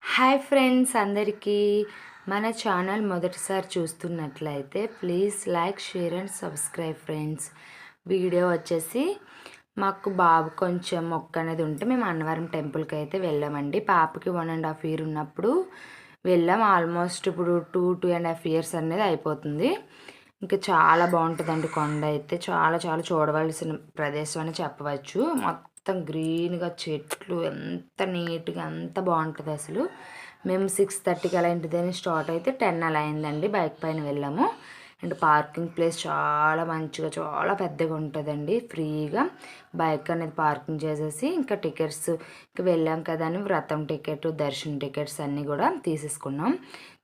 Hi friends అందరికీ మన channel మొదటిసారి చూస్తున్నట్లయితే please like share and subscribe friends. Video వచ్చేసి మాకు బాబు కొంచెం మొక్క అనేది ఉంటే మేము అన్నవరం టెంపుల్కి అయితే వెళ్ళామండి. పాపకి 1.5 years ఉన్నప్పుడు వెళ్ళాం. ఆల్మోస్ట్ ఇప్పుడు 2.5 years అనేది అయిపోతుంది. ఇంకా చాలా బాగుంటుందండి. కొండ అయితే చాలా చాలా చూడవలసిన ప్రదేశం అని చెప్పవచ్చు. మొత్తం గ్రీన్గా చెట్లు ఎంత నీట్గా ఎంత బాగుంటుంది అసలు. మేము 6:30కి అలా ఇంటిదని స్టార్ట్ అయితే 10 అలా అయిందండి. బైక్ పైన వెళ్ళాము. అండ్ పార్కింగ్ ప్లేస్ చాలా మంచిగా చాలా పెద్దగా ఉంటుందండి. ఫ్రీగా బైక్ అనేది పార్కింగ్ చేసేసి ఇంకా టికెట్స్ ఇంకా వెళ్ళాం కదా అని వ్రతం టికెట్ దర్శనం టికెట్స్ అన్నీ కూడా తీసేసుకున్నాం.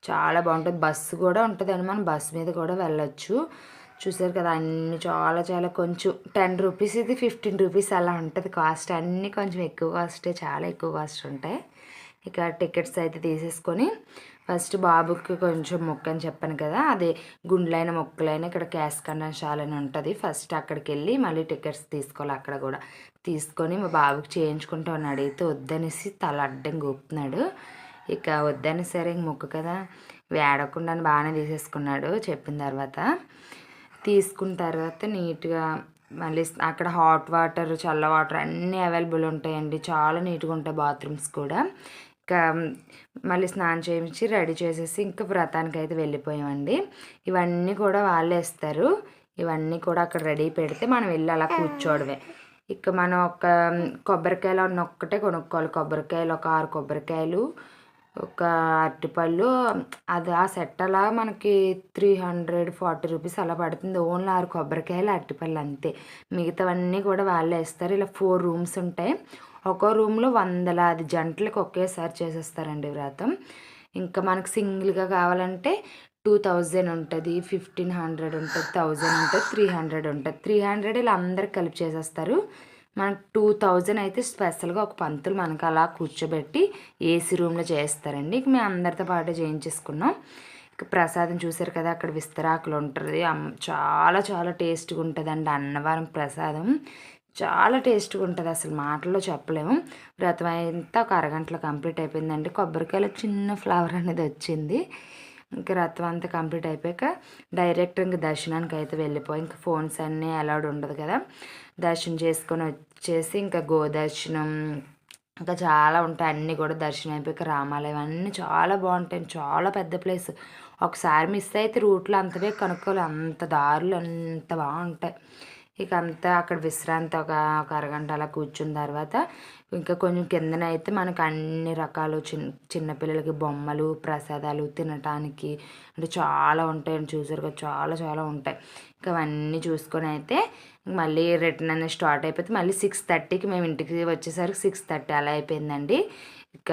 చాలా బాగుంటుంది. బస్సు కూడా ఉంటుందండి. మనం బస్సు మీద కూడా వెళ్ళొచ్చు. చూసారు కదా అన్నీ చాలా చాలా కొంచెం 10 రూపీస్ ఇది 15 రూపీస్ అలా ఉంటుంది కాస్ట్. అన్నీ కొంచెం ఎక్కువ కాస్టే, చాలా ఎక్కువ కాస్ట్ ఉంటాయి. ఇక టికెట్స్ అయితే తీసేసుకొని ఫస్ట్ బాబుకి కొంచెం మొక్క అని చెప్పాను కదా, అదే గుండ్లైన మొక్కలైన ఇక్కడ క్యాష్ కండన్షాల్ అని ఉంటుంది. ఫస్ట్ అక్కడికి వెళ్ళి మళ్ళీ టికెట్స్ తీసుకోవాలి. అక్కడ కూడా తీసుకొని మా బాబుకి చేయించుకుంటూ అని అడిగితే వద్దనేసి తల అడ్డం గొప్పుతున్నాడు. ఇక వద్దని సరే ఇంక మొక్కు కదా వేడకుండా బాగానే తీసేసుకున్నాడు. చెప్పిన తర్వాత తీసుకున్న తర్వాత నీట్గా మళ్ళీ అక్కడ హాట్ వాటర్ చల్ల వాటర్ అన్నీ అవైలబుల్ ఉంటాయండి. చాలా నీట్గా ఉంటాయి బాత్రూమ్స్ కూడా. ఇంకా మళ్ళీ స్నానం చేయించి రెడీ చేసేసి ఇంకా వ్రతానికి అయితే వెళ్ళిపోయామండి. ఇవన్నీ కూడా వాళ్ళే ఇస్తారు. ఇవన్నీ కూడా అక్కడ రెడీ పెడితే మనం వెళ్ళి అలా కూర్చోవడమే. ఇక మనం ఒక కొబ్బరికాయలు అన్న ఒక్కటే కొనుక్కోవాలి. కొబ్బరికాయలు ఒక 6 కొబ్బరికాయలు, ఒక అరటిపళ్ళు, అది ఆ సెట్ అలా మనకి 340 రూపీస్ అలా పడుతుంది. ఓన్లీ 6 కొబ్బరికాయలు అరటిపళ్ళు అంతే. మిగతావన్నీ కూడా వాళ్ళే ఇస్తారు. ఇలా 4 రూమ్స్ ఉంటాయి. ఒక్కో రూమ్లో 100 జంటలకు ఒకేసారి చేసేస్తారండి వ్రతం. ఇంకా మనకు సింగిల్గా కావాలంటే 2000 ఉంటుంది, 1500 ఉంటుంది, 1000 ఉంటుంది, 300 ఉంటుంది. 300 ఇలా అందరికి కలిపి చేసేస్తారు. మనకు 2000 అయితే స్పెషల్గా ఒక పంతులు మనకు అలా కూర్చోబెట్టి ఏసీ రూమ్లో చేస్తారండి. ఇక మేము అందరితో పాటు చేయించేసుకున్నాం. ఇక ప్రసాదం చూసారు కదా అక్కడ విస్తరాకులు ఉంటుంది. చాలా చాలా టేస్ట్గా ఉంటుందండి. అన్నవరం ప్రసాదం చాలా టేస్ట్గా ఉంటుంది. అసలు మాటల్లో చెప్పలేము. వ్రతం అంతా ఒక అరగంటలో కంప్లీట్ అయిపోయిందండి. కొబ్బరికాయలో చిన్న ఫ్లవర్ అనేది వచ్చింది. ఇంకా రథం అంతా కంప్లీట్ అయిపోయాక డైరెక్ట్ ఇంకా దర్శనానికి అయితే వెళ్ళిపోయి ఇంకా ఫోన్స్ అన్నీ అలౌడ్ ఉండదు కదా. దర్శనం చేసుకొని వచ్చేసి ఇంకా గోదర్శనం ఇంకా చాలా ఉంటాయి. అన్నీ కూడా దర్శనం అయిపోయాక రామాలయం అన్నీ చాలా బాగుంటాయి. చాలా పెద్ద ప్లేస్. ఒకసారి మిస్ అయితే రూట్లో అంతవే కనుక్కోవాలి. అంత దారులు అంత బాగుంటాయి. ఇక అంతా అక్కడ విశ్రాంతి ఒక అరగంట అలా కూర్చున్న తర్వాత ఇంకా కొంచెం కిందనైతే మనకు అన్ని రకాలు చిన్నపిల్లలకి బొమ్మలు ప్రసాదాలు తినటానికి అంటే చాలా ఉంటాయండి. చూసారు కదా చాలా చాలా ఉంటాయి. ఇంకా అవన్నీ చూసుకొని అయితే మళ్ళీ రిటర్న్ అనేది స్టార్ట్ అయిపోతే మళ్ళీ 6:30కి మేము ఇంటికి వచ్చేసరికి 6:30 అలా అయిపోయిందండి. ఇక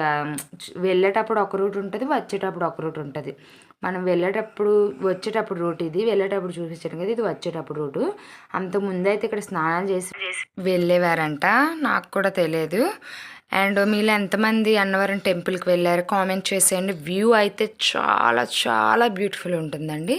వెళ్ళేటప్పుడు ఒక రూట్ ఉంటుంది, వచ్చేటప్పుడు ఒక రూట్ ఉంటుంది. మనం వచ్చేటప్పుడు రూట్ ఇది, వెళ్ళేటప్పుడు చూపించాను కదా ఇది వచ్చేటప్పుడు రూటు. అంతకుముందు అయితే ఇక్కడ స్నానాలు చేసి వెళ్ళేవారంట, నాకు కూడా తెలియదు. అండ్ మీలో ఎంతమంది అన్నవరం టెంపుల్కి వెళ్ళారు కామెంట్ చేసేయండి. వ్యూ అయితే చాలా చాలా బ్యూటిఫుల్ ఉంటుందండి.